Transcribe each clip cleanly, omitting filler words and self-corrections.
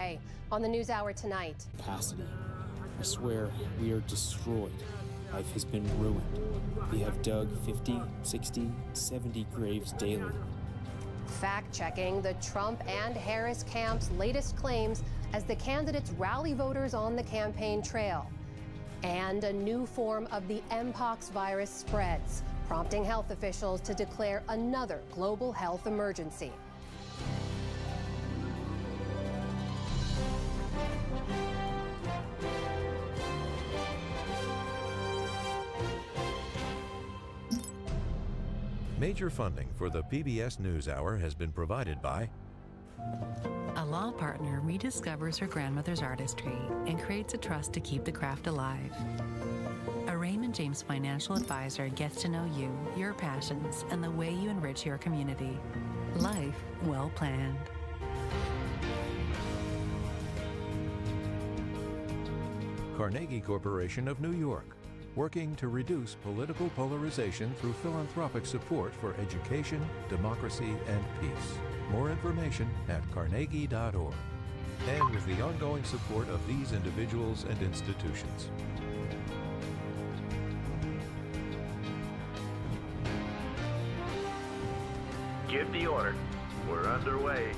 Hey, on the NewsHour tonight. Capacity. I swear, we are destroyed. Life has been ruined. We have dug 50, 60, 70 graves daily. Fact-checking the Trump and Harris camps' latest claims as the candidates rally voters on the campaign trail. And a new form of the Mpox virus spreads, prompting health officials to declare another global health emergency. Major funding for the PBS NewsHour has been provided by a law partner rediscovers her grandmother's artistry and creates a trust to keep the craft alive. A Raymond James financial advisor gets to know you, your passions, and the way you enrich your community. Life well planned. Carnegie Corporation of New York, working to reduce political polarization through philanthropic support for education, democracy, and peace. More information at carnegie.org. And with the ongoing support of these individuals and institutions. Give the order. We're underway.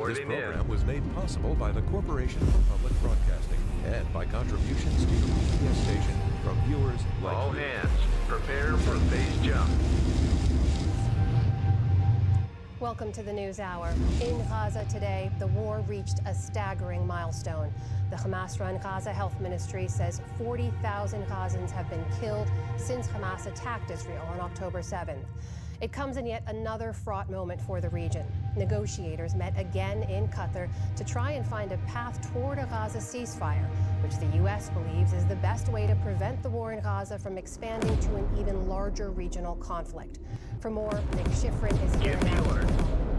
This program was made possible by the Corporation for Public Broadcasting and by contributions to the PBS station from viewers like All you. hands, prepare for base jump. Welcome to the NewsHour. In Gaza today, the war reached a staggering milestone. The Hamas-run Gaza Health Ministry says 40,000 Gazans have been killed since Hamas attacked Israel on October 7th. It comes in yet another fraught moment for the region. Negotiators met again in Qatar to try and find a path toward a Gaza ceasefire, which the U.S. believes is the best way to prevent the war in Gaza from expanding to an even larger regional conflict. For more, Nick Schifrin is here now to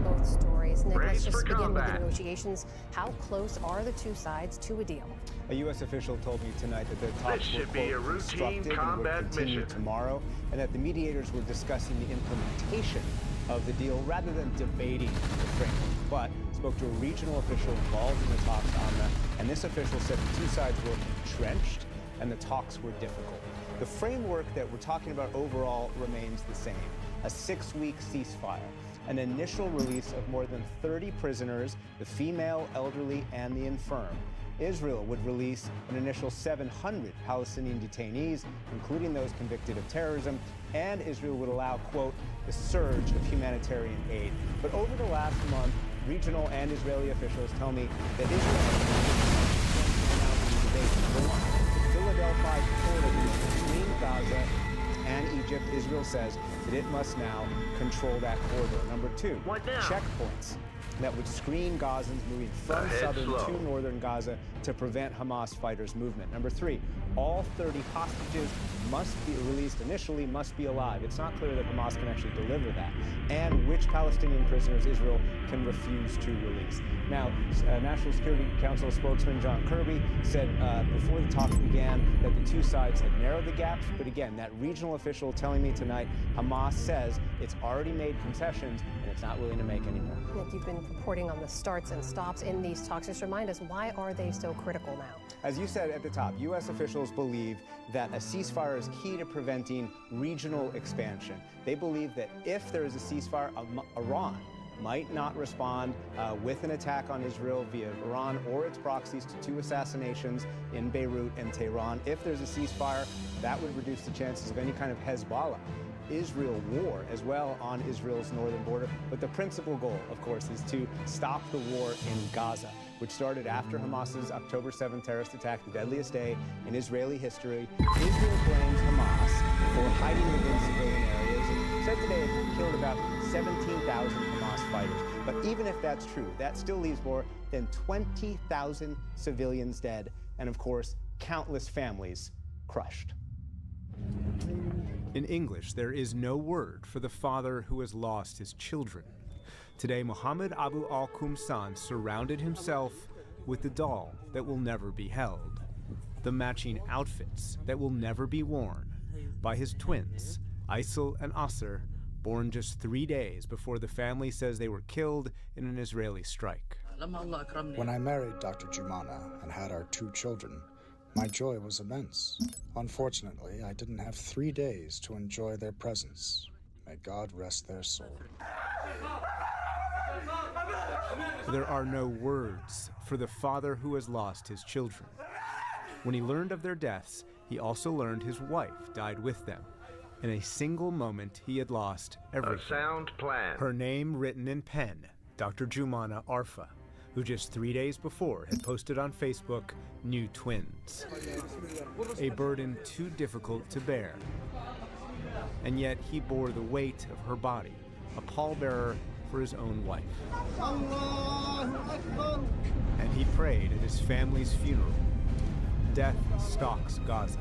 both stories. Nick, let's just begin with the negotiations. How close are the two sides to a deal? A U.S. official told me tonight that the talks were, quote, constructive and would continue tomorrow, and that the mediators were discussing the implementation of the deal rather than debating the framework. But spoke to a regional official involved in the talks on that, and this official said the two sides were entrenched and the talks were difficult. The framework that we're talking about overall remains the same: a 6-week ceasefire, an initial release of more than 30 prisoners, the female, elderly, and the infirm. Israel would release an initial 700 Palestinian detainees, including those convicted of terrorism, and Israel would allow, quote, the surge of humanitarian aid. But over the last month, regional and Israeli officials tell me that Israel has the Philadelphia corridor between Gaza and Egypt. Israel says that it must now control that corridor. Number 2, checkpoints that would screen Gazans moving from southern to northern Gaza to prevent Hamas fighters' movement. Number 3, all 30 hostages must be released initially, must be alive. It's not clear that Hamas can actually deliver that. And which Palestinian prisoners Israel can refuse to release. Now, National Security Council spokesman John Kirby said before the talks began that the two sides had narrowed the gaps. But again, that regional official telling me tonight, Hamas says it's already made concessions and it's not willing to make any more. Nick, you've been reporting on the starts and stops in these talks. Just remind us, why are they so critical now? As you said at the top, U.S. officials believe that a ceasefire is key to preventing regional expansion. They believe that if there is a ceasefire, Iran might not respond with an attack on Israel via Iran or its proxies to 2 assassinations in Beirut and Tehran. If there's a ceasefire, that would reduce the chances of any kind of Hezbollah Israel war as well on Israel's northern border. But the principal goal, of course, is to stop the war in Gaza, which started after Hamas's October 7th terrorist attack, the deadliest day in Israeli history. Israel blames Hamas for hiding within civilian areas and said today it killed about 17,000 Hamas fighters. But even if that's true, that still leaves more than 20,000 civilians dead, and of course, countless families crushed. In English, there is no word for the father who has lost his children. Today, Mohammed Abu al-Qumsan surrounded himself with the doll that will never be held, the matching outfits that will never be worn by his twins, Aysel and Asser, born just 3 days before the family says they were killed in an Israeli strike. When I married Dr. Jumana and had our 2 children, my joy was immense. Unfortunately, I didn't have 3 days to enjoy their presence. May God rest their soul. There are no words for the father who has lost his children. When he learned of their deaths, he also learned his wife died with them. In a single moment, he had lost everything. A sound plan. Her name written in pen, Dr. Jumana Arfa, who just 3 days before had posted on Facebook, new twins. A burden too difficult to bear. And yet he bore the weight of her body, a pallbearer for his own wife. And he prayed at his family's funeral. Death stalks Gaza.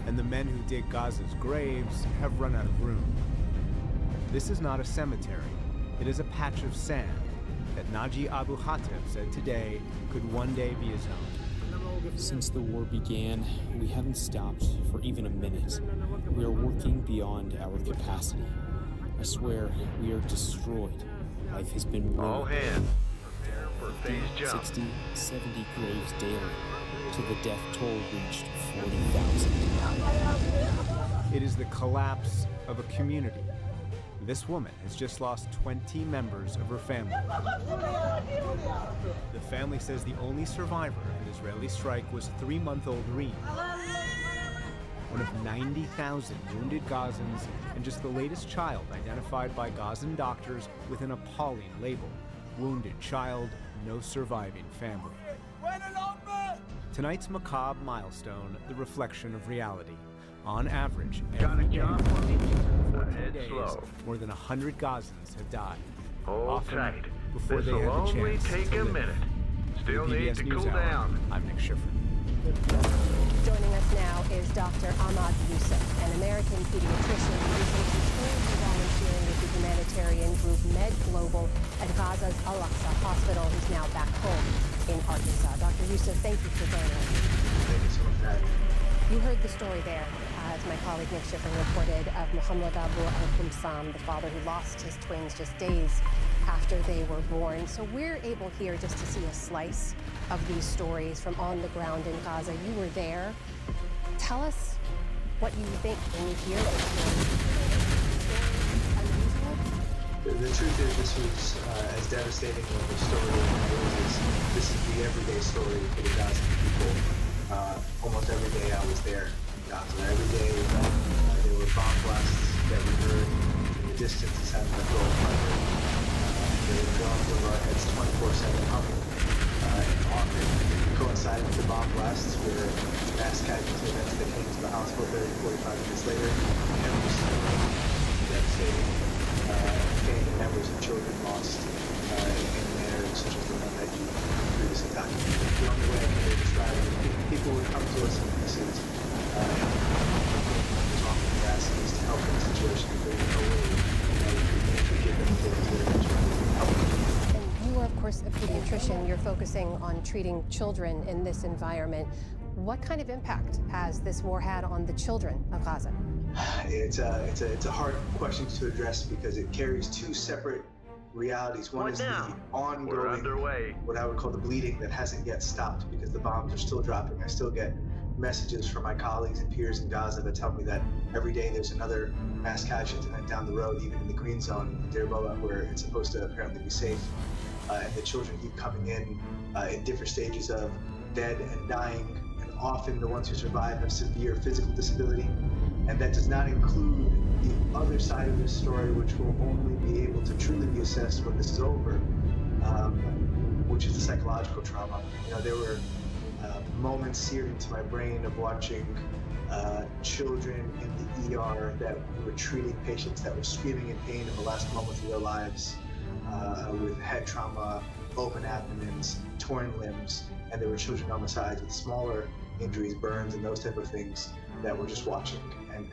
And the men who dig Gaza's graves have run out of room. This is not a cemetery. It is a patch of sand that Naji Abu Hatib said today could one day be his own. Since the war began, we haven't stopped for even a minute. We are working beyond our capacity. I swear, we are destroyed. Life has been ruined. All hands, prepare for 50, phase jump. 60, 70 graves daily, till the death toll reached 40,000. It is the collapse of a community. This woman has just lost 20 members of her family. The family says the only survivor of an Israeli strike was 3-month-old Reem, one of 90,000 wounded Gazans and just the latest child identified by Gazan doctors with an appalling label: wounded child, no surviving family. Tonight's macabre milestone, the reflection of reality. On average, every day, for 14 days, more than 100 Gazans have died. Hold Often tight. before they This'll had the only chance take to a live. minute. Still For the need PBS to cool NewsHour, down. I'm Nick Schiffer. Joining us now is Dr. Ahmad Youssef, an American pediatrician who recently returned to volunteering with the humanitarian group Med Global at Gaza's Al-Aqsa Hospital. He's now back home in Arkansas. Dr. Youssef, thank you for joining us. Thank you so much for having me. You heard the story there, as my colleague Nick Schiffer reported, of Muhammad Abu al-Qumsam, the father who lost his twins just days after they were born. So we're able here just to see a slice of these stories from on the ground in Gaza. You were there. Tell us what you think when you hear those stories. Unusual? The truth is, this was as devastating of a story as this is the everyday story for the Gaza people. Almost every day I was there in Gaza. Every day there were bomb blasts that we heard in the distance inside of the Gulf. There were drones over our heads 24/7 humming. And often coincided with the bomb blasts were mass casualty events that came to the hospital 30-45 minutes later. Every single devastating pain and members of children lost in there, such as the one that you previously documented. The only way I can describe it, people would come to us in pieces and what's wrong with their asses to help in the situation if there was no way we could give them things that are trying to help them. You are, of course, a pediatrician. You're focusing on treating children in this environment. What kind of impact has this war had on the children of Gaza? It's a hard question to address because it carries two separate realities. One is the ongoing, what I would call the bleeding that hasn't yet stopped because the bombs are still dropping. I still get messages from my colleagues and peers in Gaza that tell me that every day there's another mass casualty, and down the road, even in the green zone, Deir Boa, where it's supposed to apparently be safe. And the children keep coming in different stages of dead and dying, and often the ones who survive have severe physical disability. And that does not include the other side of this story, which will only be able to truly be assessed when this is over, which is the psychological trauma. You know, there were moments seared into my brain of watching children in the ER that were treating patients that were screaming in pain in the last moments of their lives, with head trauma, open abdomens, torn limbs, and there were children on the sides with smaller injuries, burns, and those type of things that were just watching.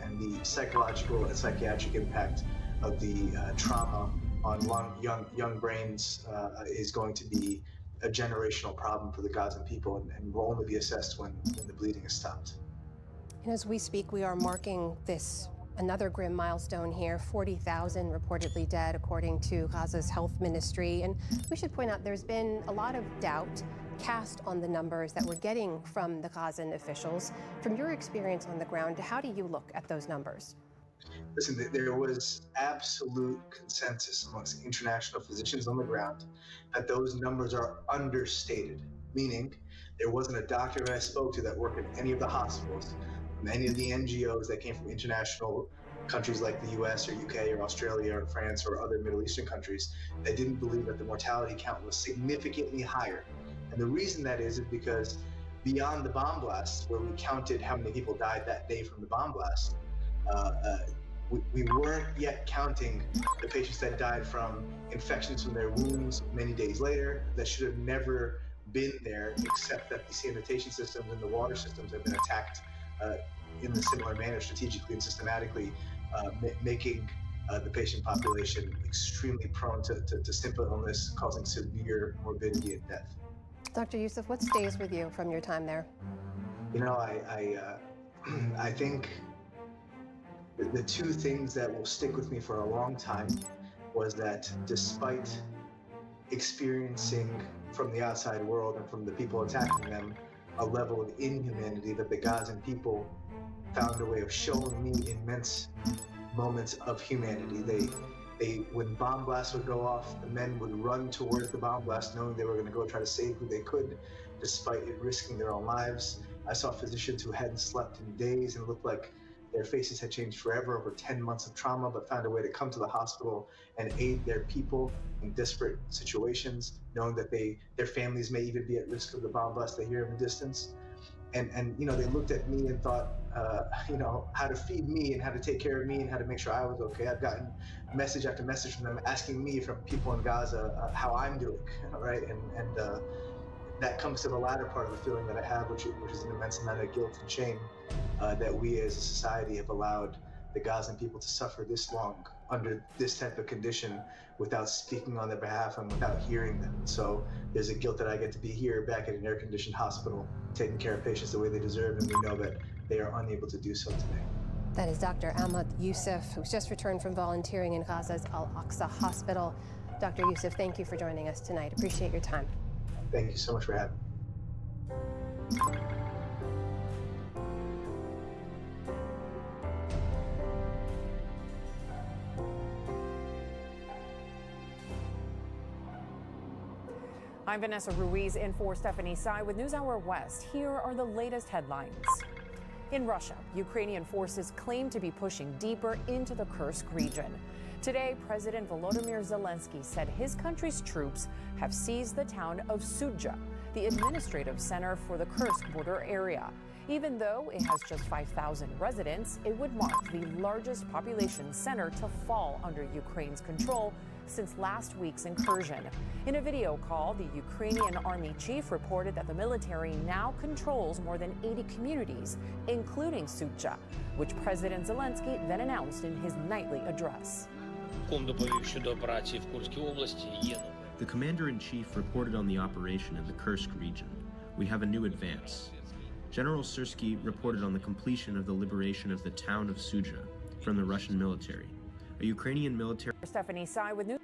And the psychological and psychiatric impact of the trauma young brains is going to be a generational problem for the Gazan people, and will only be assessed when the bleeding is stopped. And as we speak, we are marking another grim milestone here, 40,000 reportedly dead, according to Gaza's health ministry. And we should point out there's been a lot of doubt cast on the numbers that we're getting from the Gazan officials. From your experience on the ground, how do you look at those numbers? Listen, there was absolute consensus amongst international physicians on the ground that those numbers are understated, meaning there wasn't a doctor that I spoke to that worked in any of the hospitals, many of the NGOs that came from international countries like the US or UK or Australia or France or other Middle Eastern countries that didn't believe that the mortality count was significantly higher. And the reason that is because beyond the bomb blasts, where we counted how many people died that day from the bomb blast, we weren't yet counting the patients that died from infections from their wounds many days later that should have never been there, except that the sanitation systems and the water systems have been attacked in a similar manner, strategically and systematically, making the patient population extremely prone to simple illness, causing severe morbidity and death. Dr. Youssef, what stays with you from your time there? You know, I think the two things that will stick with me for a long time was that despite experiencing from the outside world and from the people attacking them a level of inhumanity, that the Gazan people found a way of showing me immense moments of humanity. When bomb blasts would go off, the men would run towards the bomb blast knowing they were going to go try to save who they could, despite it risking their own lives. I saw physicians who hadn't slept in days and looked like their faces had changed forever over 10 months of trauma, but found a way to come to the hospital and aid their people in desperate situations, knowing that their families may even be at risk of the bomb blast they hear in the distance. And you know, they looked at me and thought, you know, how to feed me and how to take care of me and how to make sure I was okay. I've gotten message after message from them asking me, from people in Gaza, how I'm doing, right? And that comes to the latter part of the feeling that I have, which is an immense amount of guilt and shame that we as a society have allowed the Gazan people to suffer this long under this type of condition without speaking on their behalf and without hearing them. So there's a guilt that I get to be here back at an air-conditioned hospital, taking care of patients the way they deserve, and we know that they are unable to do so today. That is Dr. Amass Youssef, who's just returned from volunteering in Gaza's Al-Aqsa Hospital. Dr. Youssef, thank you for joining us tonight. Appreciate your time. Thank you so much for having me. I'm Vanessa Ruiz in for Stephanie Tsai with NewsHour West. Here are the latest headlines. In Russia, Ukrainian forces claim to be pushing deeper into the Kursk region. Today, President Volodymyr Zelensky said his country's troops have seized the town of Sudzha, the administrative center for the Kursk border area. Even though it has just 5,000 residents, it would mark the largest population center to fall under Ukraine's control since last week's incursion. In a video call, the Ukrainian army chief reported that the military now controls more than 80 communities, including Sudzha, which President Zelensky then announced in his nightly address. The commander-in-chief reported on the operation in the Kursk region. We have a new advance. General Syrsky reported on the completion of the liberation of the town of Sudzha from the Russian military. A Ukrainian military... Stephanie Tsai with News.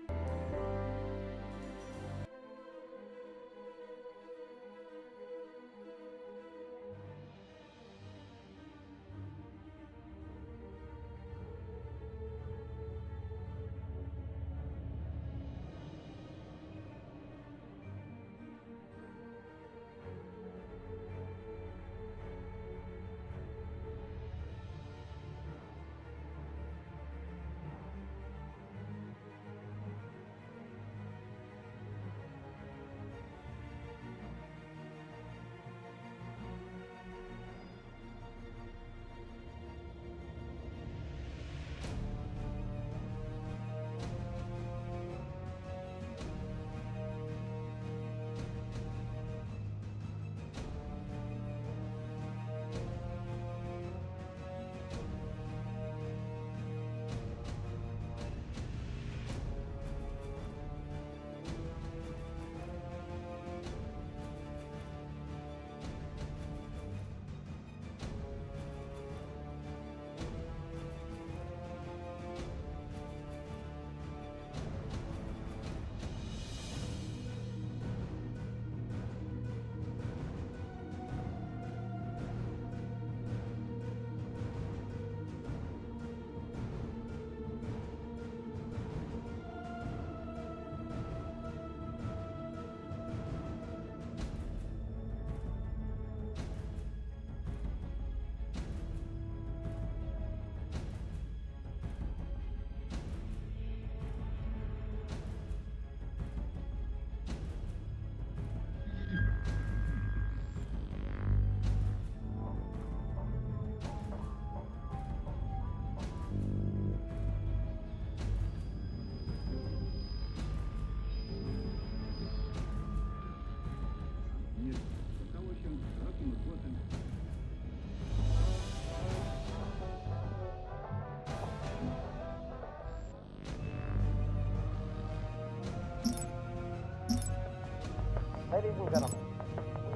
Ladies and gentlemen,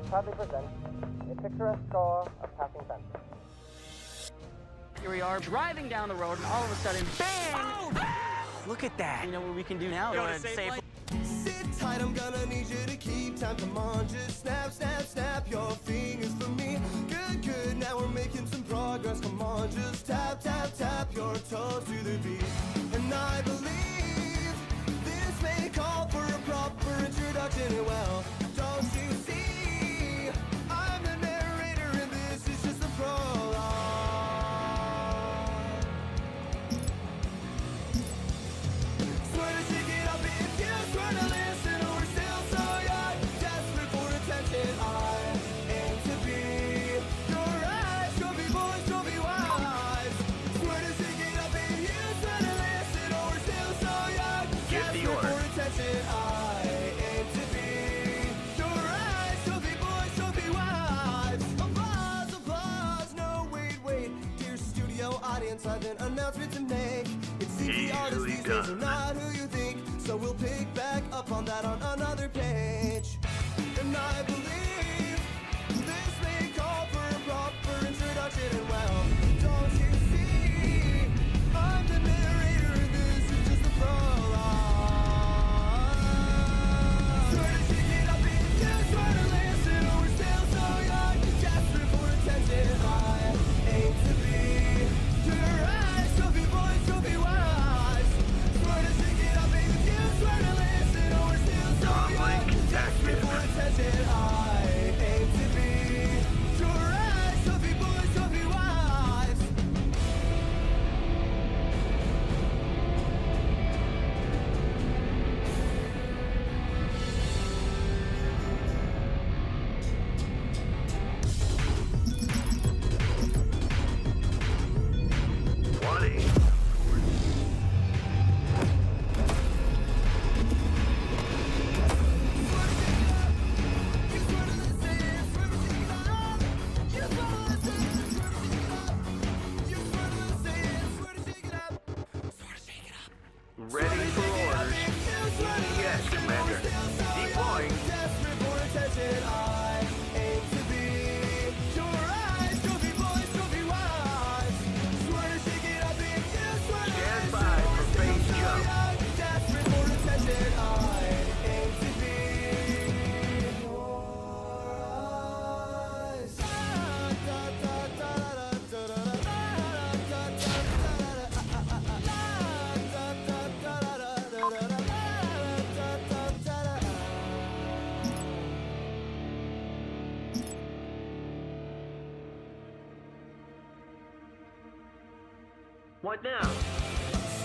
we proudly present a picturesque score of passing fences. Here we are driving down the road, and all of a sudden, bang! Oh! Look at that. You know what we can do now? Go ahead and save. Sit tight, I'm gonna need you to keep time. Come on, just snap, snap, snap your fingers for me. Good, good, now we're making some progress. Come on, just tap, tap, tap your toes to the beat. And I believe this may call for a proper introduction. Well, don't you see? I'm the narrator and this is just a prologue. Swear to shake it up if you swear to listen. We're still so young, desperate for attention. I aim to be your eyes, trophy boys, trophy wives. Swear to shake it up if you swear to listen. We're still so young, desperate for attention. I aim to be your eyes, trophy boys, trophy wives. Applause, applause, no wait. Dear studio audience, I've an announcement to make. It seems the artists these days are not who you think, so we'll pick back up on that on another page. And I believe this may call for a proper introduction. And well, don't you see? I'm the narrator and this is just a prologue. Swear to shake it up if you swear to listen. Oh, we're still so young, desperate for attention. I aim to be your eyes, trophy boys, trophy wives. Swear to shake it up if you swear to listen. Oh, we're still so young, desperate for attention. I aim to be your eyes, trophy boys, trophy wives. Ready for orders. Yes, Commander. Deploying. Desperate for attention, I aim to be your eyes, trophy boys, trophy wives. Swear to shake it up if you swear to Stand listen. by for We're phase still so jump. young, desperate for attention, I aim to be your eyes. What now?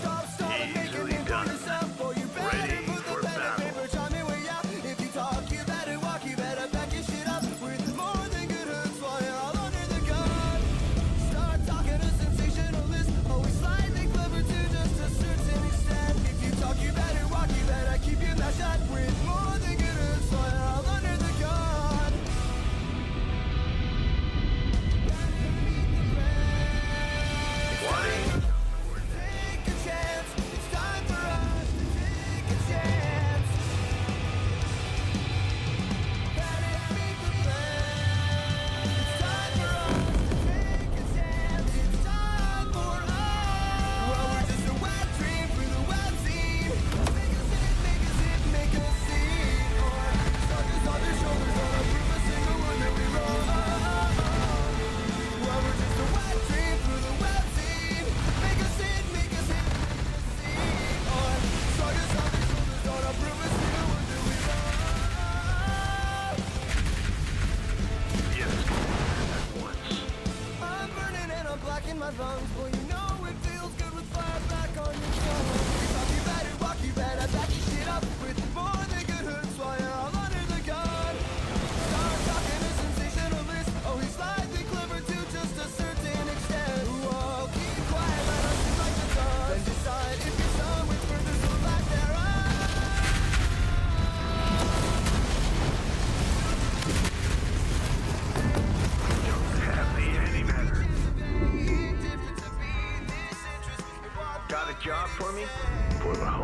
Stop and make a name for yourself, or you better Ready put for the pen and battle. paper, chime in way out. If you talk, you better walk, you better back your shit up with more than good hooks while you're all under the gun. Start talking to sensationalists, always slightly clever to just a certain extent. If you talk, you better walk, you better keep your mouth shut with more than good hooks while you're all under the gun.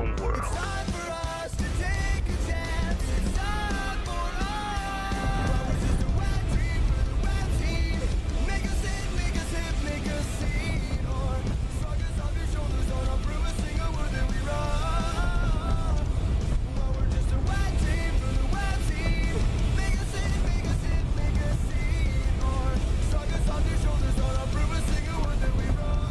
homeworld. It's time for us to take a chance. It's time for us. We're just a wet dream for the web team. Make us hit, make us hip, make us see. Or shrug us off your shoulders, don't approve a single word that we write. Well, we're just a wet dream for the web team. Make us hit, make us hip, make us see. Or shrug us off your shoulders, don't approve a single word that we write.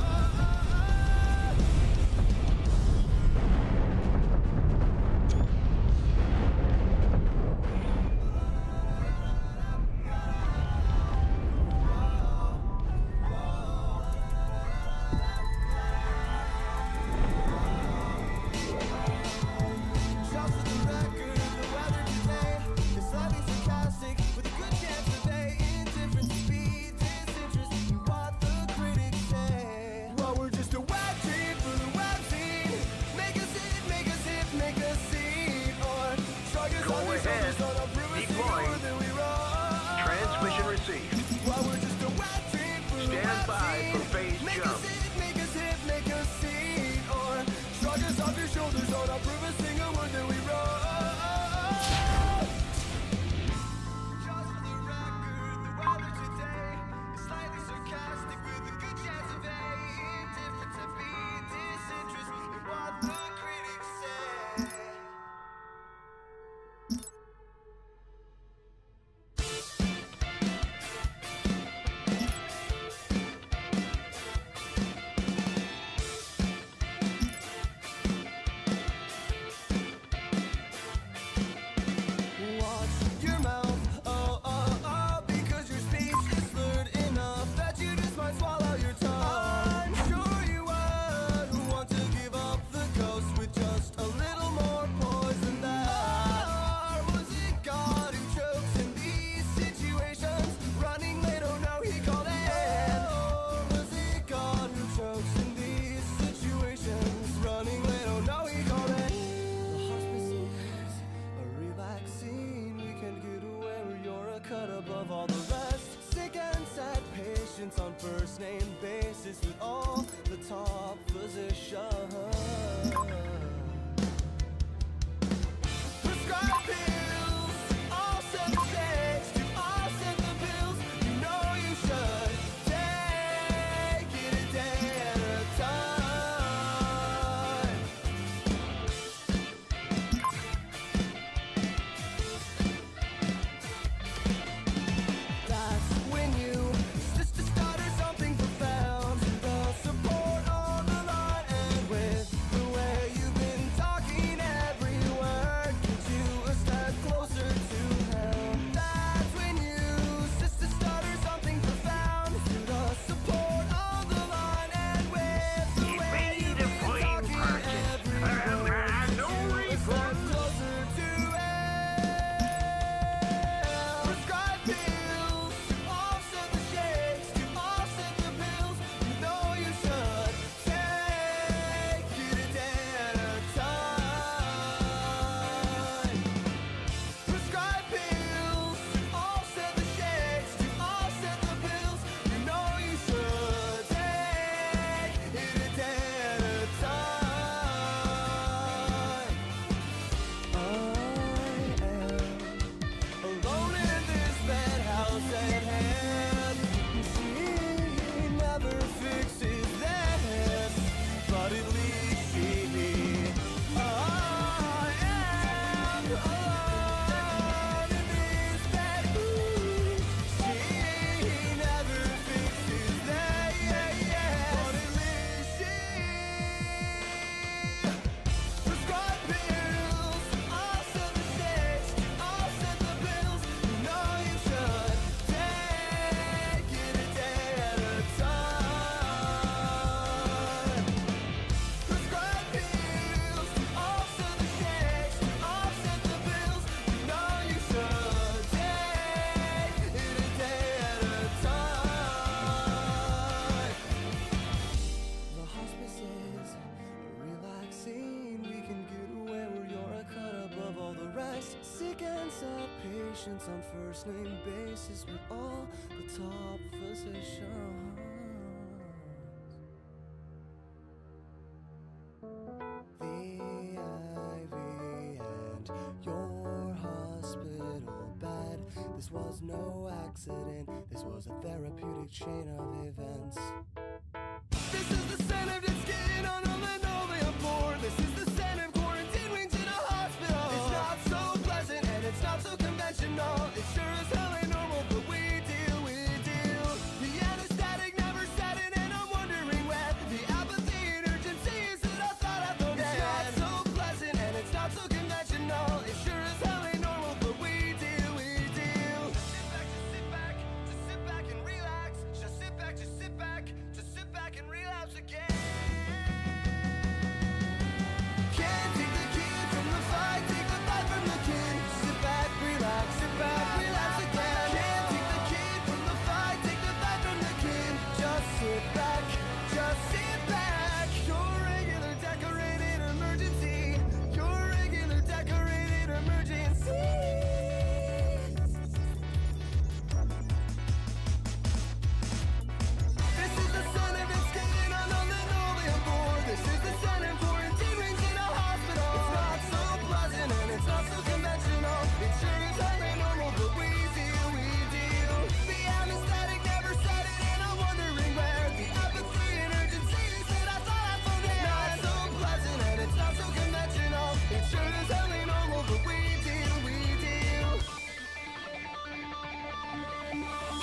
Shouts to the record, the weather today is slightly sarcastic, with a good chance that they indifferent to be disinterest in what the critics say. Well, we're just a web dream for the web scene. Make us hit, make us hip, make us see. Or shrug us off your shoulders, don't approve a single word that we write. Transmission received. Well, we're just a web dream for the Stand web by scene. for phase Make jump. us hit, make us hip, make us see. Or shrug us off your shoulders, don't approve a single word that we wrote. Just for the record, the weather today is slightly sarcastic, with a good chance of A, indifferent to B, disinterest in what the critics say. Watch your mouth, oh, oh, oh, because your speech is slurred enough that you just might swallow your tongue. I'm sure you would want to give up the ghost with just a little more poise than that. Or was it God who chokes in these situations? Running late, oh no, he called in. Or was it God who chokes in these situations? Running late, oh no, he called in. The hospice is a relaxing weekend getaway where you're a cut above all the rest. Sick and sad patients on first name basis with all the top physicians. Prescribe pills, all set the shakes, to all set the pills. You know you should take it a day at a time. That's when you just started something profound. The support on the line, and with the way you've been talking, every word gets you a step closer to hell. That's when you just started something profound. The support on the line, and with the way you've been talking, every word gets you a step closer to hell. Prescribe pills to offset the shakes, to offset the pills. You know you should take it a day at a time. Prescribe pills to offset the shakes, to offset the pills. You know you should take it a day at a time. I am alone in this bad house at hand. She never fixes this, but at least she I am alone in this bad house. She never fixes that, but at least she prescribe pills, offset the shakes, offset the pills. You know you should take it a day at a time. Prescribe pills, offset the shakes, offset the pills. You know you should take it a day at a time. The hospice is relaxing. We can get away where you're a cut above all the rest. Sick and sad patients on first name basis with all the top physicians. The This was no accident, this was a therapeutic chain of events. This is the scent of dead skin on a linoleum floor. This is the scent of quarantine wings in a hospital. It's not so pleasant and it's not so conventional. It sure as hell ain't normal, but we deal. The anesthetic never set in and I'm wondering where the apathy and urgency is that I thought I thought it's not so pleasant and it's not so conventional. It sure as hell ain't normal, but we deal. Just sit back and relax. Just sit back and relapse again. Can't take the kid from the fight, take the fight from the kid. Sit back, relax again. Can't take the kid from the fight, take the fight from the kid. Just sit back. Your regular decorated emergency. This is the son of its skin on a linoleum board. This is the son of quarantine wings in a hospital. It's not so pleasant and it's not so conventional. It sure is highly normal, but we deal. The anesthetic never set it and I'm wondering where the apathy and urgency is that I thought I found it. Not so pleasant and it's not so conventional. It sure is highly normal, but we deal.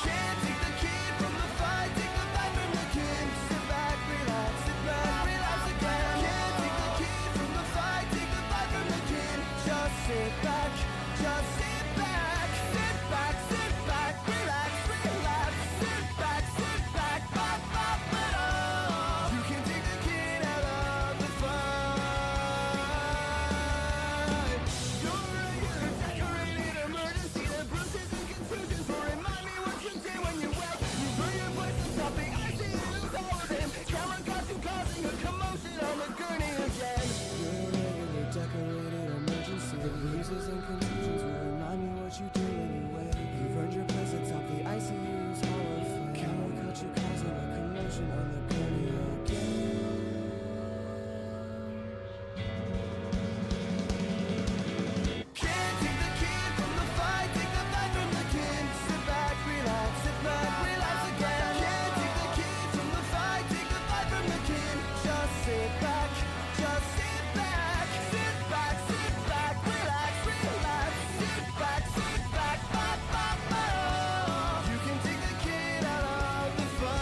Can't take the kid from the fight, take the fight from the kid. Sit back, relax again. Can't take the kid from the fight, take the fight from the kid. Just sit back, relax. Sit back, You can take the kid out of the fight. Your regular decorated emergency, the bruises and contusions will remind me what you did when you wake. You burn your place and stop the ICU's all of him. Camera got you causing a commotion on the gurney again. Your regular decorated emergency, the bruises and contusions will remind me what you did when you wake. You burned your place atop the ICU's hall of fame. Camera got you causing a commotion on the gurney again. Can't take the kid from the fight, take the fight from the kid. Sit back, relax again. Can't take the kid from the fight, take the fight from the kid. Just sit back, relax. You can take the kid out of the fight.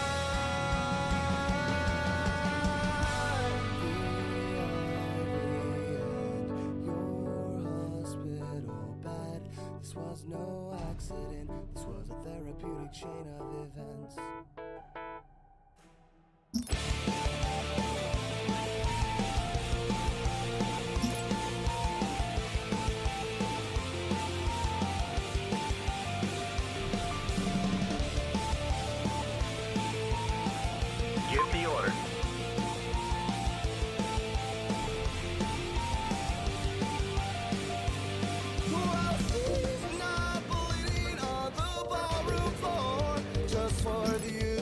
Your hospital bed. This was no accident. This was a therapeutic chain of events. Give the order. Who else is not bleeding on the ballroom floor just for the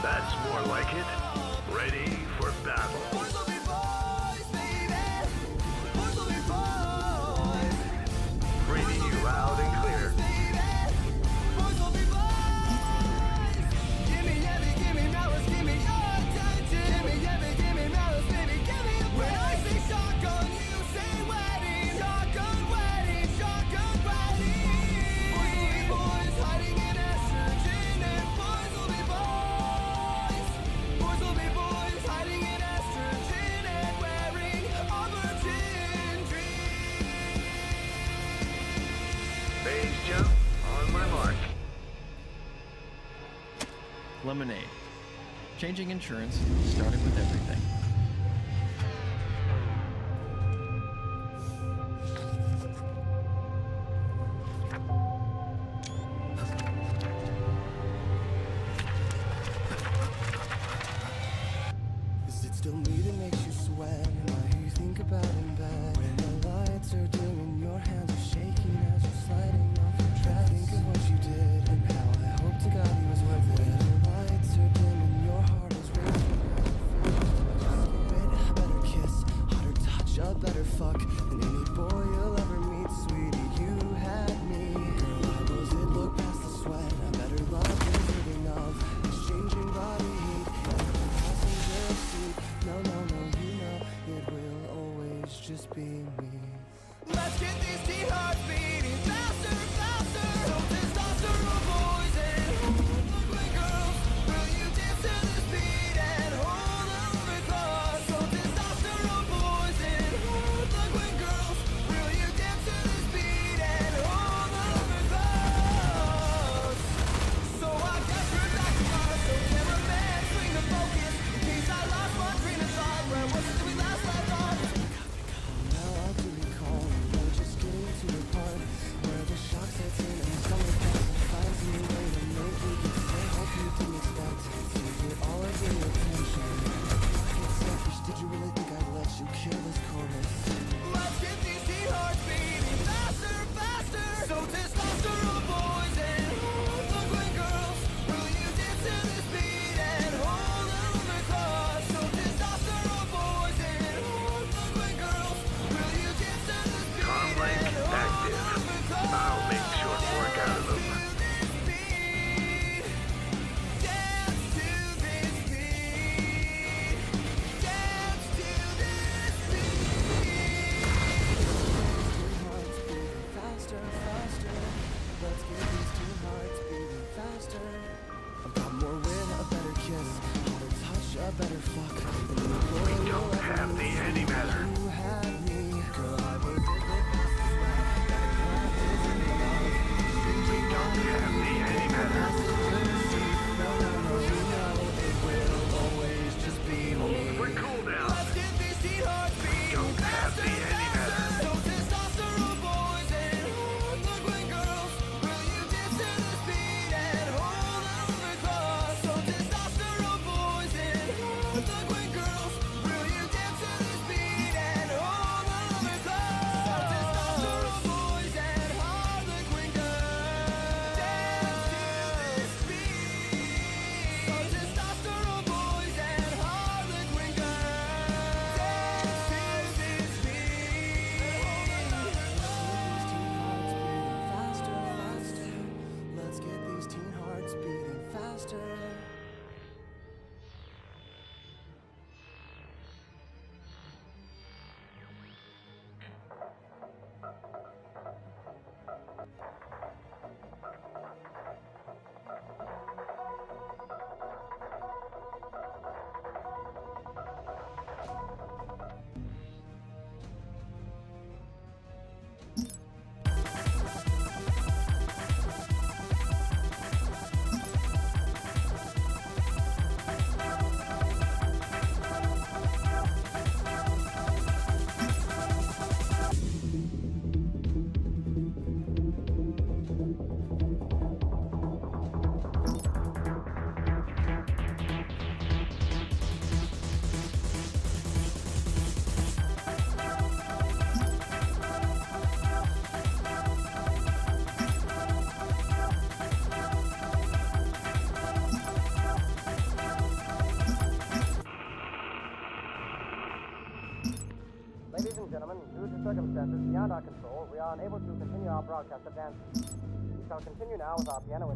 That's more like it. Ready for battle. Boys will be boys, baby. Boys will be boys. Reading you loud and clear. Boys will be boys. Give me heavy, give me malice, give me your attention. Give me heavy, give me malice, baby, give me a break. When I say shotgun, you say wedding. Shotgun wedding, shotgun wedding. Boys will be boys, hiding in estrogen. And boys will be boys. Boys will be boys, hiding in estrogen and wearing aubergine dreams. Phase jump on my mark. Lemonade. Changing insurance, starting with everything. Is it still me that makes you sweat? Am I who you think about in bed? When the lights are dim and your hands are shaking as you're sliding off your dress. Think of what you did and how I hope to God he was worth it. When the lights are dim and your heart is racing, a better kiss, hotter touch, a better fuck than any boy you'll ever meet, sweetie. You had me. Girl, I was it. Look past the sweat. A better love deserving of exchanging body heat. Passenger seat. No, no, no, you know it will always just be me. Let's get these teen hearts beating faster, faster. So testosterone boys and ugly girls, will you dance to this beat and hold over close? So testosterone boys and ugly girls, will you dance to this beat and hold over close? So I guess we're back to us. So cameraman, swing the focus in case I lost my train of thought. Where was it till we last left off? Now I do recall, we're just getting to the part where the shock sets in and someone finds a new way to make me get sick. Hope you didn't expect to get all of your attention. It's selfish, did you really think I'd let you kill this chorus? Let's get these teen hearts beating faster, faster. So testosterone boys and ugly girls, will you dance to this beat and hold over close? So testosterone boys and ugly girls, will you dance to this beat Comlink and hold active. over close? I'll make short work out of them. Dance to this beat. Dance to this beat. Hearts beating faster, faster. Let's get these two hearts beating faster. I've got more win, a better kiss, hotter touch, a better fuck. And the boy We don't have the antimatter. you had me. Girl, I will dip it past the sweat. That love isn't enough. We don't have the antimatter. No, no, no, you know it will always just be me. We're cool now. Let's get these teen hearts beating Don't have faster, the antimatter. faster. So testosterone boys and ugly girls, will you dance to this beat and hold over close? So testosterone boys and ugly girls, will you dance to this beat and hold over close? So testosterone boys and ugly girls, dance to this beat. So testosterone boys and ugly girls, dance to this beat. Faster, faster. Let's get these teen hearts beating faster. beyond our control. We are unable to continue our broadcast advance. We shall continue now with our piano.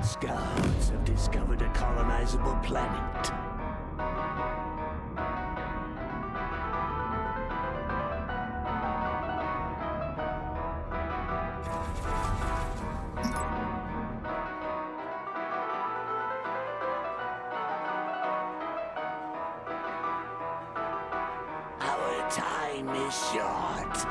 Scouts have discovered a colonizable planet. Our time is short.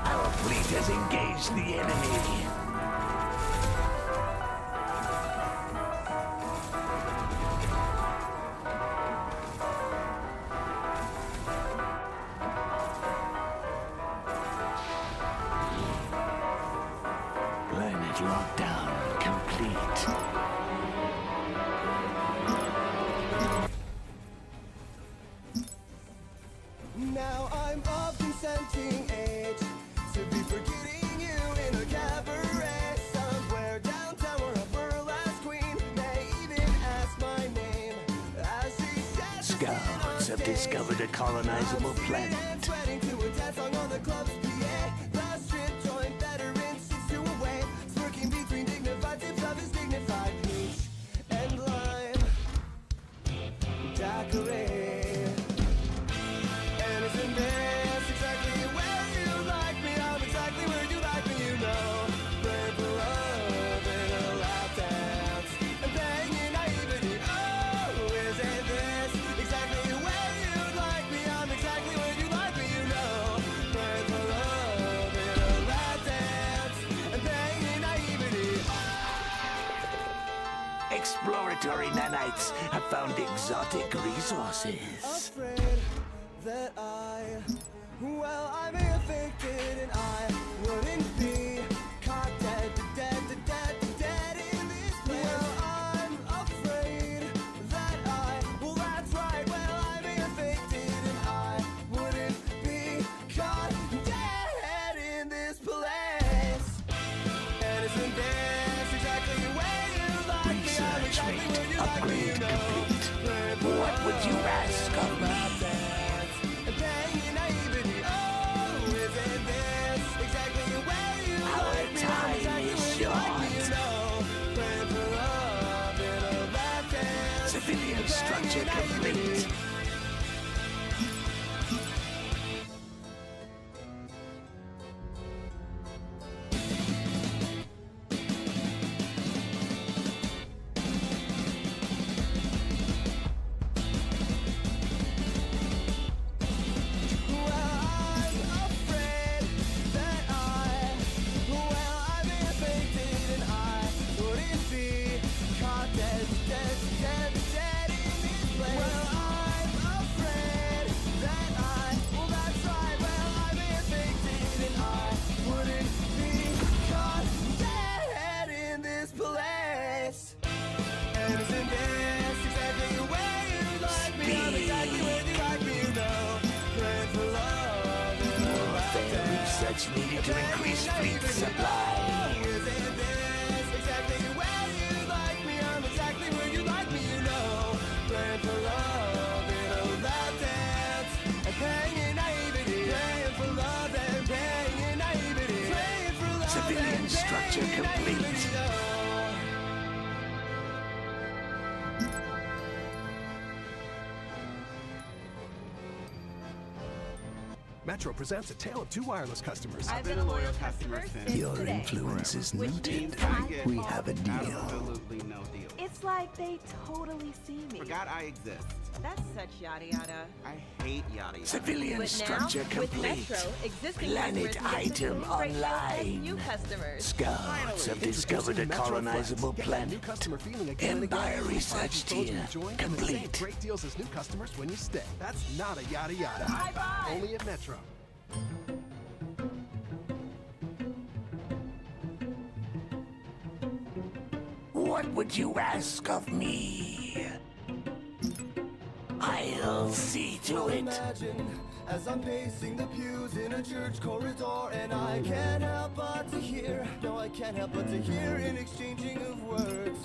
Our fleet has engaged the enemy. Planet lockdown complete. Now I'm of consenting age to be forgetting you in a cabaret somewhere downtown where a burlesque queen may even ask my name as she says. Scouts have discovered a colonizable planet. Sweating to a dance song on the club's PA. The strip joint veteran shoots to a wave, smirking between dignified tips of his dignified peach and lime daiquiri. And isn't this exactly where you like me? I'm exactly where you like me, you know. Praying for love in a lap dance and banging naivety. Oh, isn't this exactly where you like me? I'm exactly where you like me, you know. Praying for love in a lap dance and banging naivety. Exploratory nanites have found exotic resources. Afraid that I'm affected and I wouldn't be caught dead in this place. Well, I'm afraid that that's right. Well, I'm affected and I wouldn't be caught dead in this place. And isn't this exactly where you like me? I'm exactly where you like me, you know. What would you ask of me? Our time is short. Civilian structure complete. Research needed to increase fleet supply. Civilian structure complete. Metro presents A Tale of Two Wireless Customers. I've been a loyal customer since Your today. influence is Which noted. means I get We have a deal. absolutely no deal. It's like they totally see me. Forgot I exist. That's such yada yada. I hate yada yada. Civilian But structure now, with complete. Metro, existing Planet customers get the item same great deals as online. new customers. Scouts have discovered a colonizable planet. Empire research tier complete. Great deals as new customers when you stay. That's not a yada yada. Bye-bye. Only at Metro. What would you ask of me? I'll see to it. Imagine as I'm pacing the pews in a church corridor, and I can't help but to hear, no, I can't help but to hear an exchanging of words.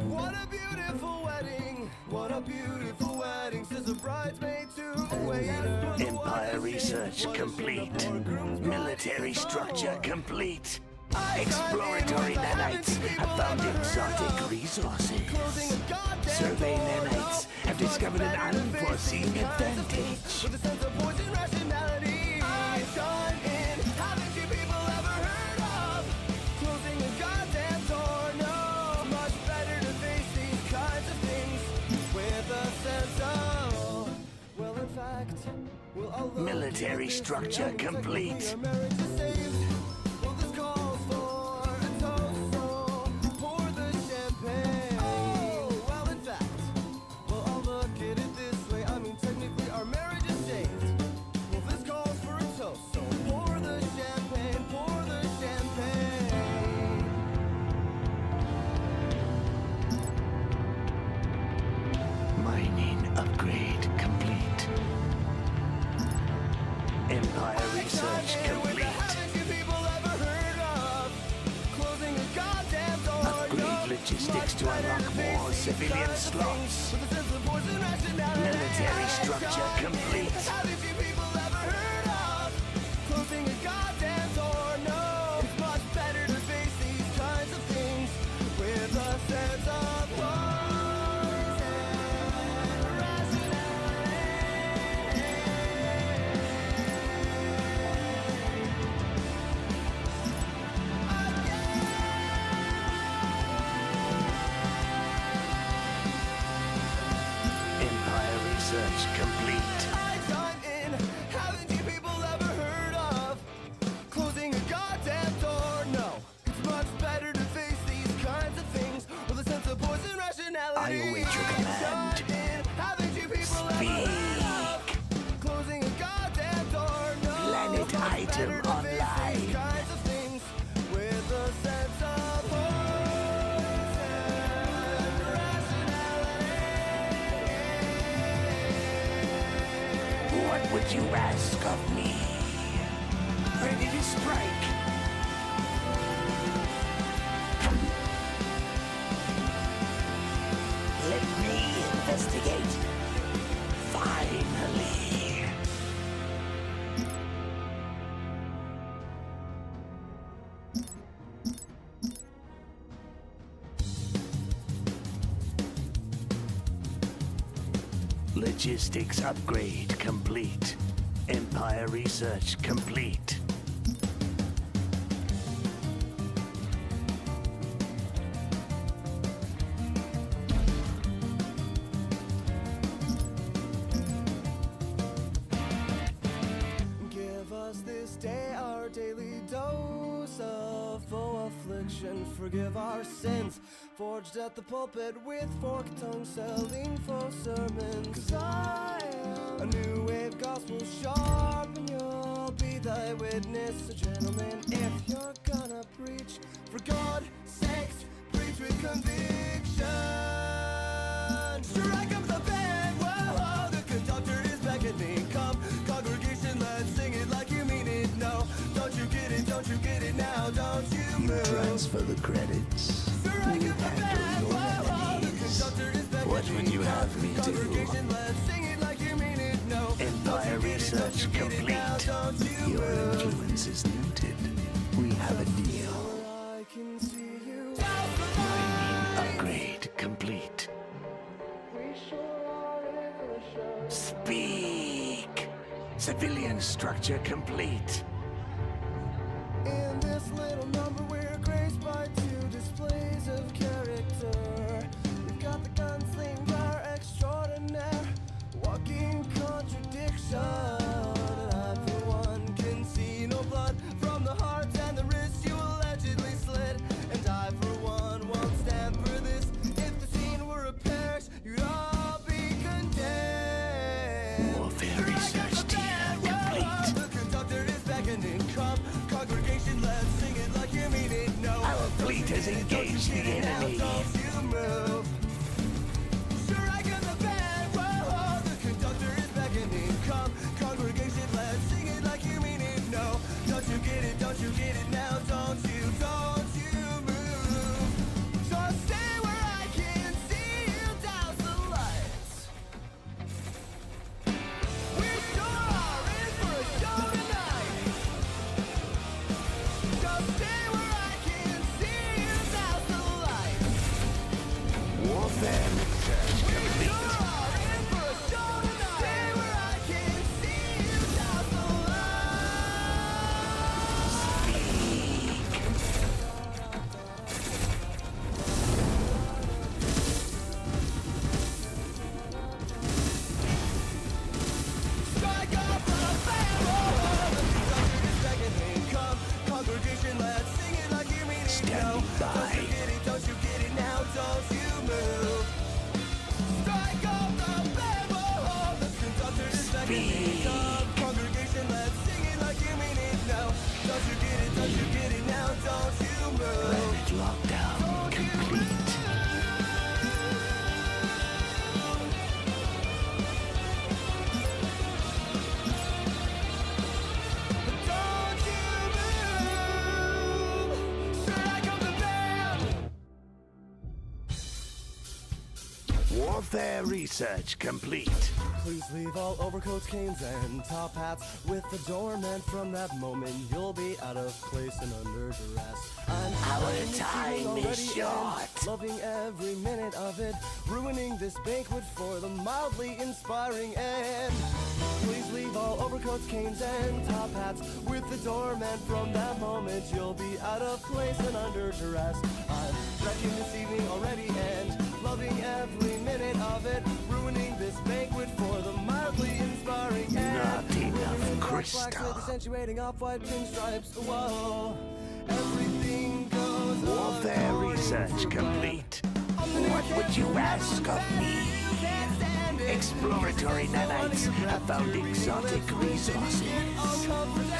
What a beautiful wedding, what a beautiful wedding, says a bridesmaid to a waiter. Empire research complete. Military structure complete. Exploratory nanites have found exotic resources. Survey nanites have discovered an unforeseen advantage. With a sense of poison rationality, I shine in. Haven't you people ever heard of closing a goddamn door? No, much better to face these kinds of things with a sense of, well, in fact, we'll all look Military structure complete. our marriage is saved. Well, this calls for a toast, so pour the champagne. Oh, well, in fact, well, I'll look at it this way. I mean, technically, our marriage is saved. Well, this calls for a toast, so pour the champagne, pour the champagne. Mining upgrade complete. Empire research complete. Haven't you people ever heard of closing a goddamn door? Upgrade logistics to unlock more civilian slots. With a sense of poison rationality. Military structure complete. Haven't you people ever heard of closing a goddamn door? No, it's much better to face these kinds of things with a sense of Empire research complete. I chime in. Haven't you people ever heard of closing a goddamn door? No, it's much better to face these kinds of things with a sense of poison rationality. I await your command. Chime in. Haven't you people ever heard of closing a goddamn door? No, Planet it's much item better to face online. these kinds of things with a sense of What would you ask of me? Ready to strike. Let me investigate. Finally. Logistics upgrade complete. Empire research complete. Give us this day our daily dose of foe affliction. Forgive our sins, forged at the pulpit with forked tongue, selling faux sermons. 'Cause I am a new wave gospel sharp, and you'll be thy witness, a gentleman. If you're gonna preach, for God's sakes, preach with conviction. Strike up the band, whoa, the conductor is beckoning. Come, congregation, let's sing it like you mean it. No, don't you get it, don't you get it now, don't you You move. transfer the credits. You handle your enemies. What would you have me do? Congregation, let's sing it like you mean it. No, Empire research complete. Your influence is noted. We have a deal. I can see you. Mining upgrade complete. Speak! Civilian structure complete. In this little number, we're graced by 2 displays of character. We've got the gunslinger extraordinaire, walking contradiction. And I, for one, can see no blood from the heart and the wrist you allegedly slit. And I, for one, won't stand for this. If the scene were a parish, you'd all be condemned. Warfare research team complete. The conductor is beckoning, come, congregation, let's sing it like you mean it. No, Our fleet has engaged the enemy. don't you move. Sure, I got the band. Whoa, the conductor is beckoning, come, congregation, let's sing it like you mean it. No, don't you get it? Don't you get it now? Don't you move. Just stay where I can see you douse the lights. We sure are in for a show tonight. Just stay where I can see you douse the lights. Warfare research We complete. sure are in for a show tonight. Stay where I can see you douse the Strike off the band. The conductor is beckoning, come, congregation, let's sing it like you mean it. No, don't you get it? Don't you get it now? Don't you move. Strike off the band. The conductor is beckoning, come, congregation, let's sing it like you mean it. No, don't you get it? Don't you get it now? Don't you move. Planet lockdown complete. Don't you move. Strike off the band. Warfare research complete. Please leave all overcoats, canes, and top hats with the doorman. From that moment, you'll be out of place and under duress. I'm Our loving this time evening is already short. and loving every minute of it, ruining this banquet for the mildly inspiring end. Please leave all overcoats, canes, and top hats with the doorman. From that moment, you'll be out of place and under duress. I'm wrecking this evening already and loving every minute of it, ruining this banquet for the mildly inspiring end. Not enough Black crystal. with accentuating off-white pinstripes. Whoa, everything goes Warfare according research to complete. plan. What would you ask of me? Exploratory nanites have found exotic resources.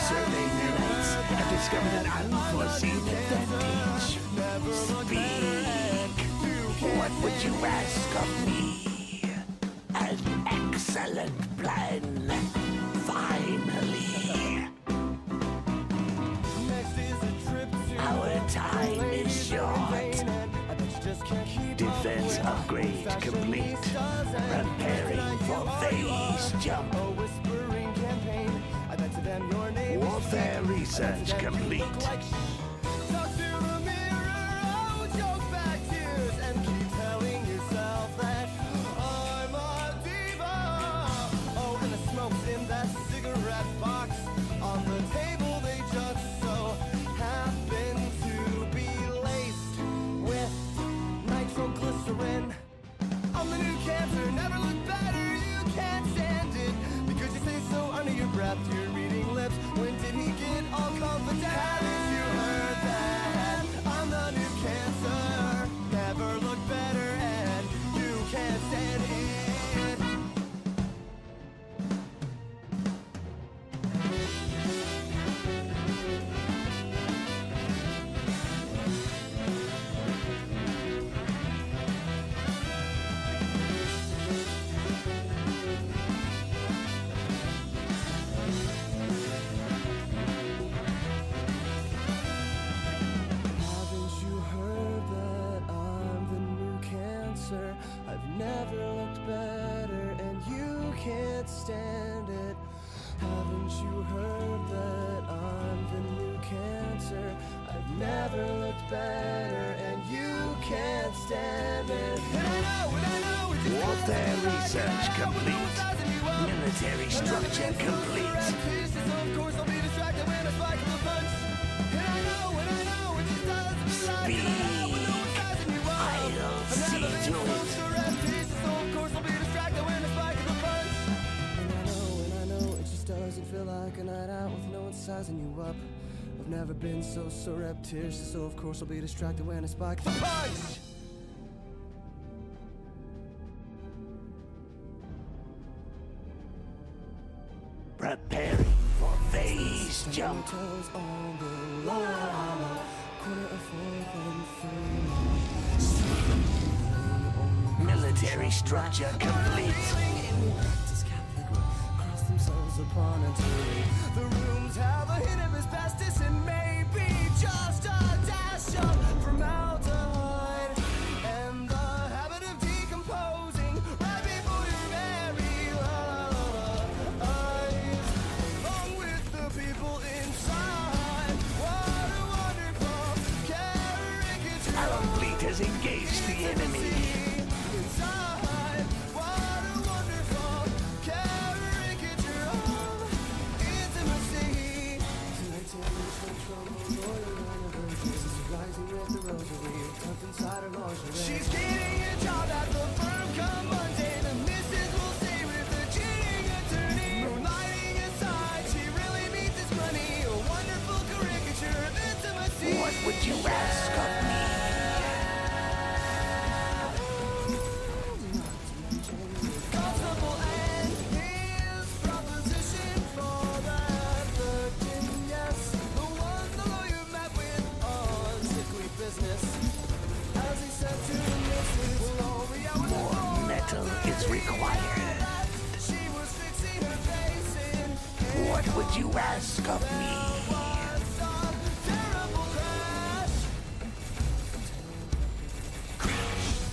Survey nanites have discovered an unforeseen advantage. Speak. What would you ask of me? An excellent plan. Finally. Next is a trip to Our time is short. Defense upgrade complete. Preparing for phase jump. A whispering campaign. I bet to them your name. Warfare research complete. Talk to the mirror, oh, choke back tears, and keep telling yourself that I'm a diva. Oh, and the smoke's in that cigarette box on the table. They just so happen to be laced with nitroglycerin. I'm the new cancer, never look better. You can't stand it because you say so under your breath. You're reading lips. When did he get all confident? Haven't you heard that? I'm the new cancer, never look better, and you can't stand it. Haven't you heard that I'm the new cancer? I've never looked better, and you can't stand it. Haven't you heard that I'm the new cancer? I've never looked better, and you can't stand it. And I know Warfare research complete. Military structure complete. Speak. I'll see to it. And I know, it just doesn't feel like a night out with no one sizing you up. I've never been so surreptitious, so of course I'll be distracted when I spike the punch. Preparing for phase jump. On the line, quarter of fourth and Military structure complete. cross themselves upon a tree. The rooms have a hint of asbestos and maybe just a dash of formaldehyde. And the habit of decomposing right before your very eyes. Along with the people inside. What a wonderful caricature. Our fleet has engaged the enemy. Inside, what a wonderful caricature of intimacy. Tonight's rising with the rosary tucked inside her lingerie. She's getting a job at the firm come Monday. The missus will stay with the cheating attorney. Moonlighting aside, she really means this money. A wonderful caricature of intimacy. What would you ask of me? Constable and his proposition for that virgin, yes, the one the lawyer met with on sickly business. As he said to Mrs. Lowry, I was More metal is required. she was fixing her face in What would you ask of me? terrible crash.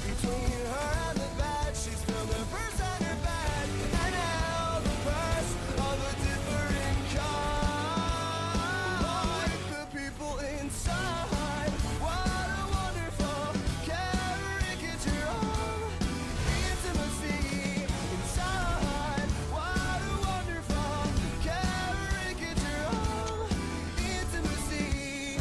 Between her and the bed, she spilled her purse and her bag, and held the purse of a different kind. Like the people inside, what a wonderful caricature of intimacy. Inside, what a wonderful caricature of intimacy.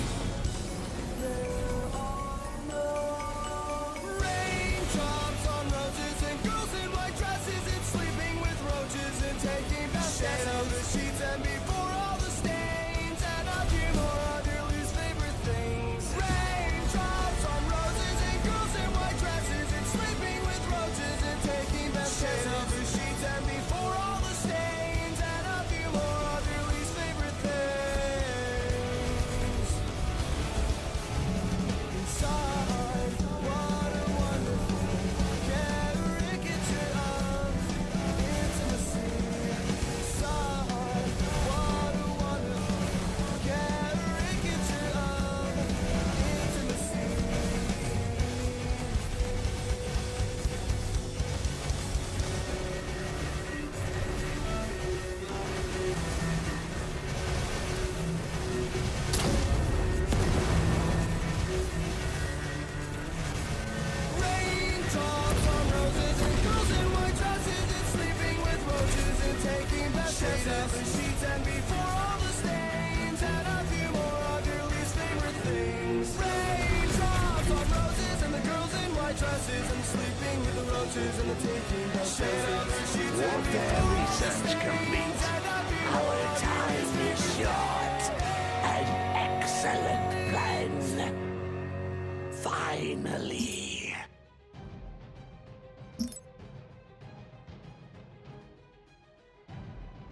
There are no raindrops on roses and girls in white dresses and sleeping with roaches and taking baths of the sheets and before all the stains and a few more other least favorite things. Raindrops on roses and girls in white dresses and sleeping with roaches and taking baths of the sheets and before all the stains and a few more other least favorite things. Inside, what a wonderful caricature of intimacy. Inside, what a wonderful caricature of intimacy. Raindrops on roses and girls in white dresses and sleeping with roaches and taking baths of the sheets and before all the stains and a few more other least favorite things. Raindrops on roses and the girls in white dresses and sleeping with the roaches and the taking baths of the sheets and Warfare before all the research stains complete. and a few Our more other time is short. An excellent plan. Finally.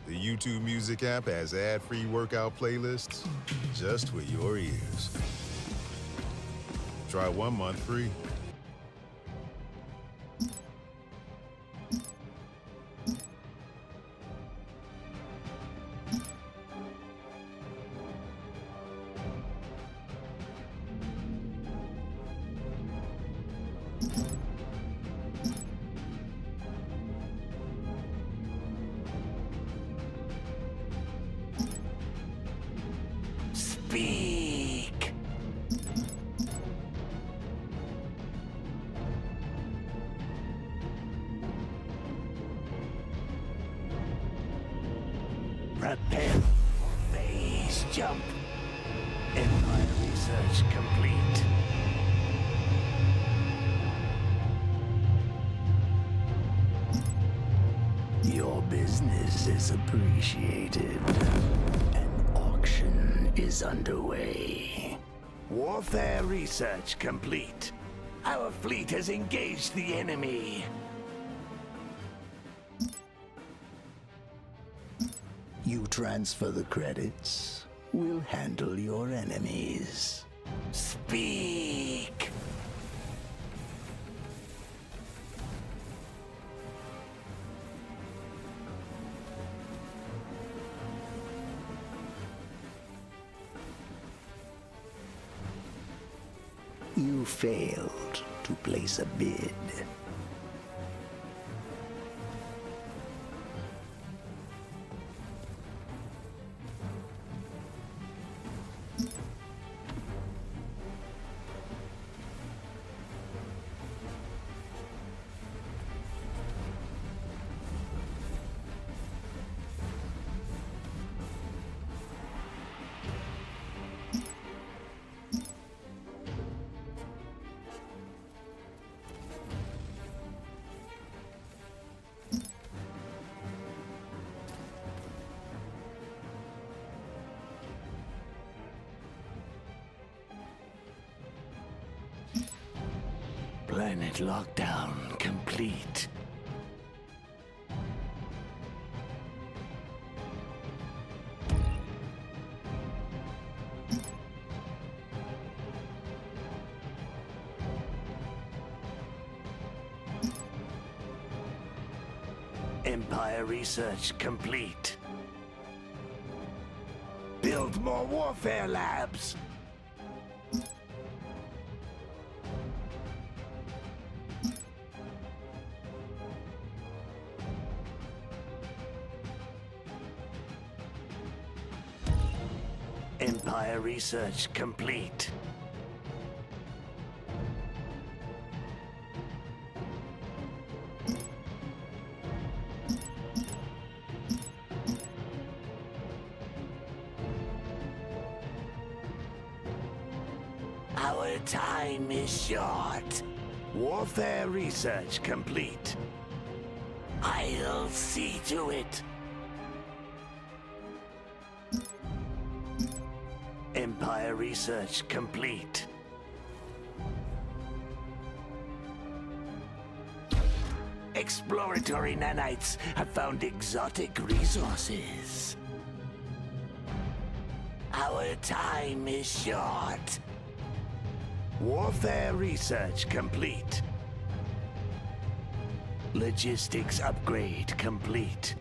The YouTube Music app has ad-free workout playlists just for your ears. Try 1 month free. Speak. Prepare. Phase jump. Empire research complete. Your business is appreciated. An auction is underway. Warfare research complete. Our fleet has engaged the enemy. You transfer the credits. We'll handle your enemies. Speak! You failed to place a bid. Planet lockdown complete. Empire research complete. Build more warfare labs. Empire research complete. Our time is short. Warfare research complete. I'll see to it. Empire research complete. Exploratory nanites have found exotic resources. Our time is short. Warfare research complete. Logistics upgrade complete.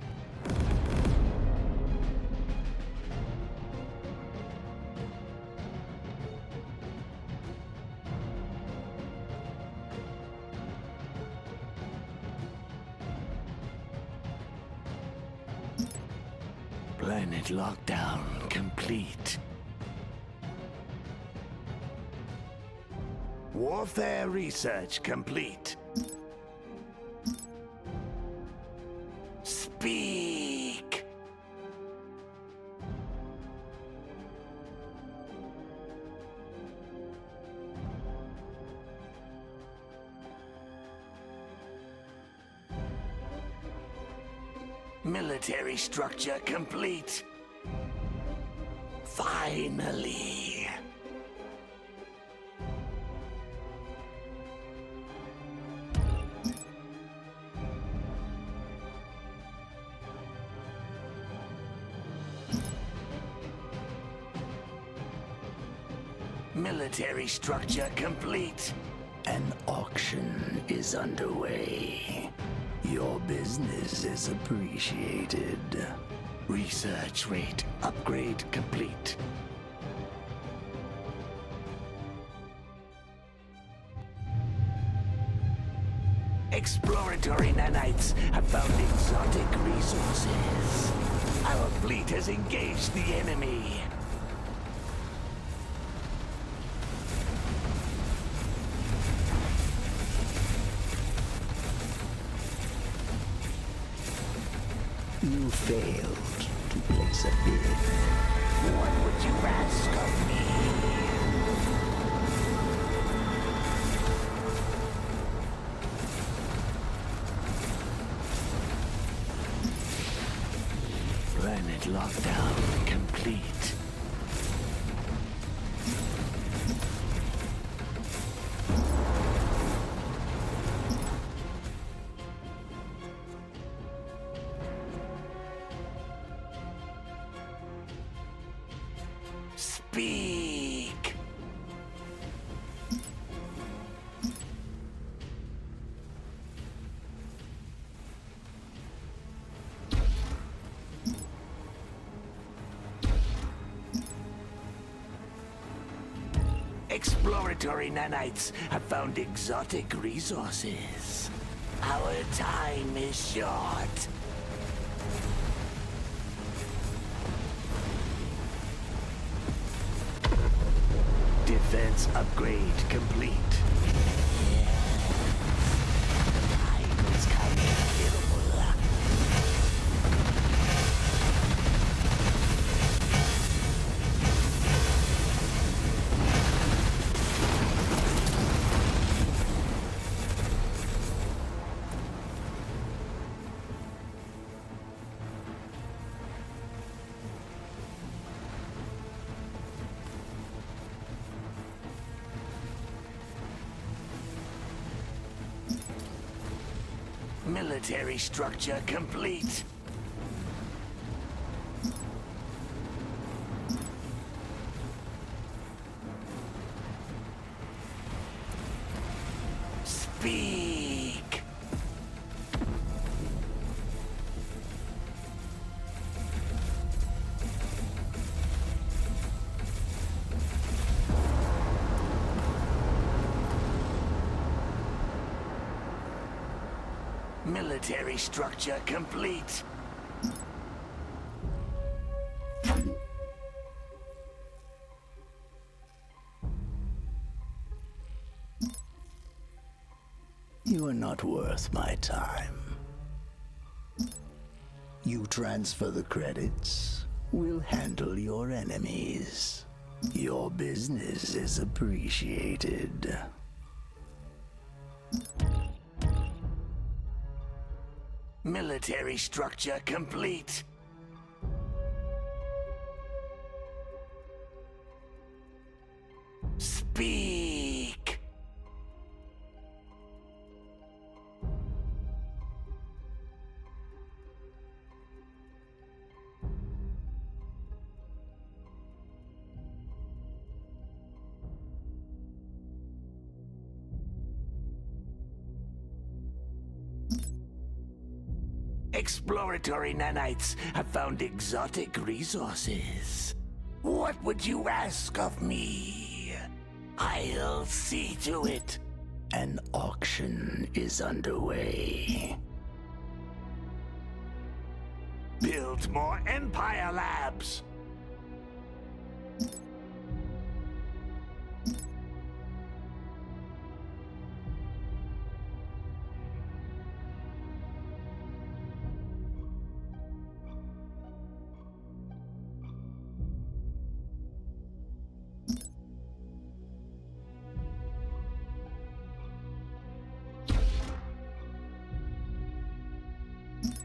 Planet lockdown complete. Warfare research complete. Speak! Military structure complete. Finally. Military structure complete. An auction is underway. Your business is appreciated. Research rate upgrade complete. Exploratory nanites have found exotic resources. Our fleet has engaged the enemy. You failed to place place a bid. What would you ask of me? Planet lockdown complete. Speak! Exploratory nanites have found exotic resources. Our time is short. Defense upgrade complete. It's kind of beautiful. Military structure complete. Speak. Military structure complete. You are not worth my time. You transfer the credits, we'll handle your enemies. Your business is appreciated. Military structure complete. Speak. Exploratory nanites have found exotic resources. What would you ask of me? I'll see to it. An auction is underway. Build more Empire Labs.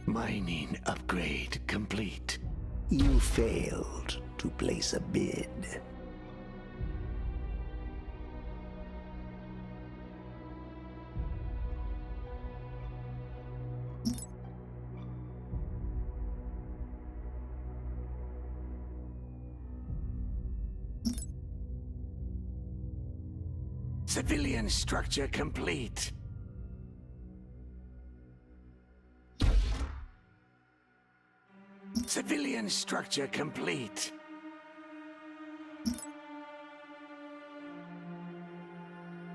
Mining upgrade complete. You failed to place a bid. Civilian structure complete. Civilian structure complete.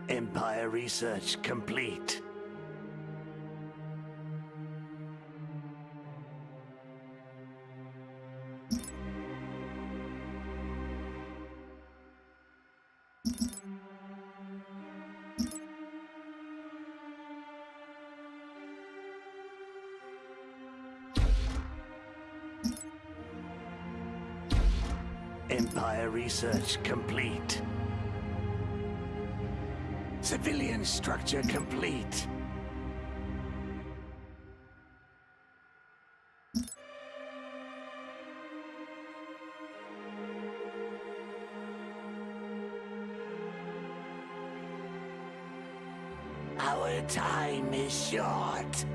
Empire research complete. Empire research complete. Civilian structure complete. Our time is short.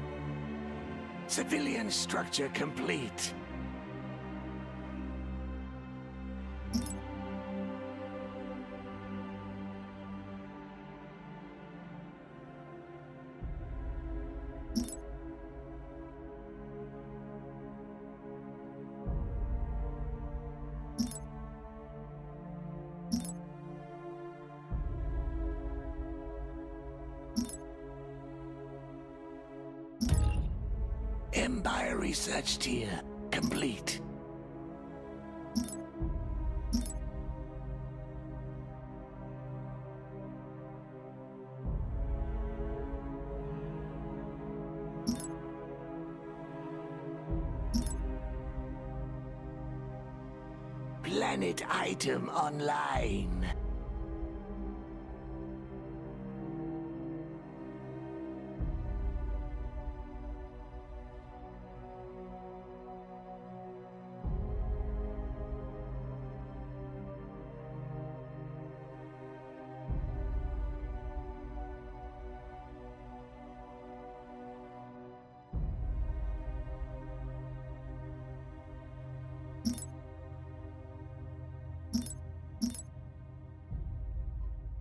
Civilian structure complete. Empire research tier complete. Planet item online.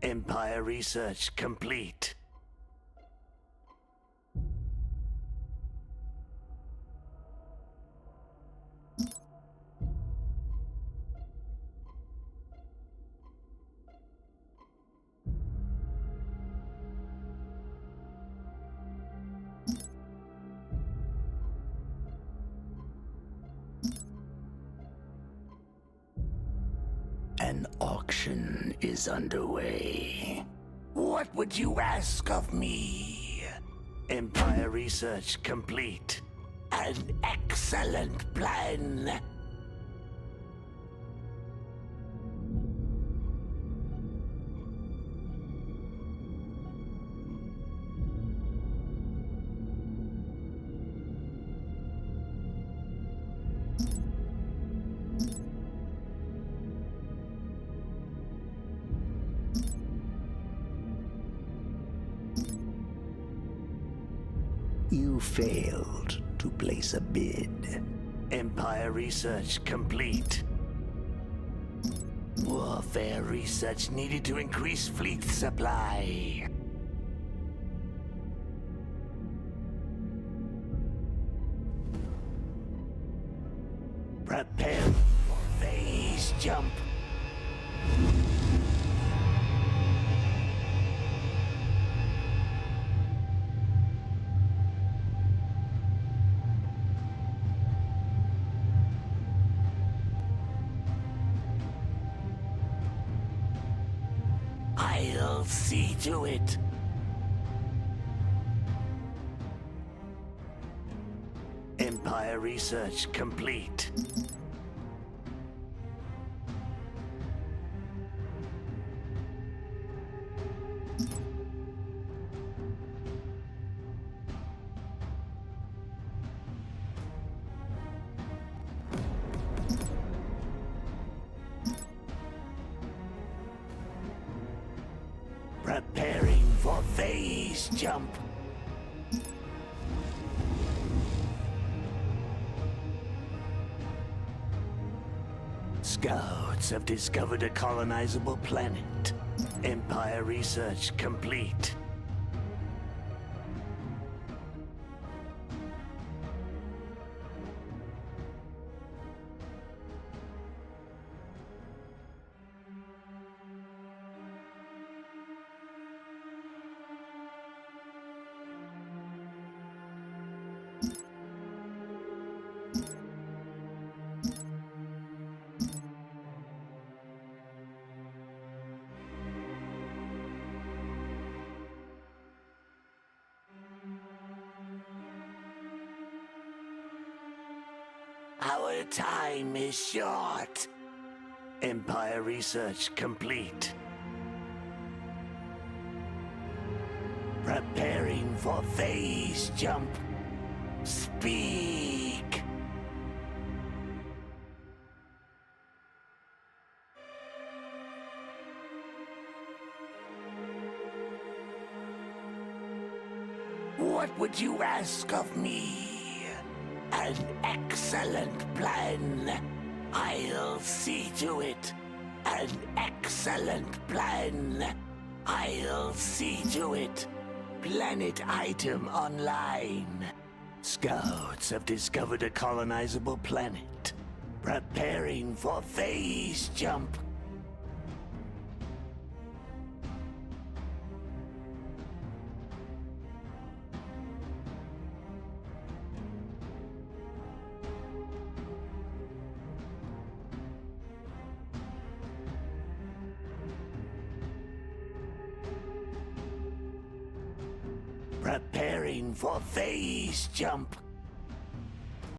Empire research complete. An auction is underway. What would you ask of me? Empire research complete. An excellent plan. You failed to place a bid. Empire research complete. Warfare research needed to increase fleet supply. Prepare for phase jump. I'll see to it. Empire research complete. Preparing for phase jump. Scouts have discovered a colonizable planet. Empire research complete. Our time is short. Empire research complete. Preparing for phase jump. Speak. What would you ask of me? An excellent plan. I'll see to it. An excellent plan. I'll see to it. Planet item online. Scouts have discovered a colonizable planet. Preparing for phase jump. Preparing for phase jump.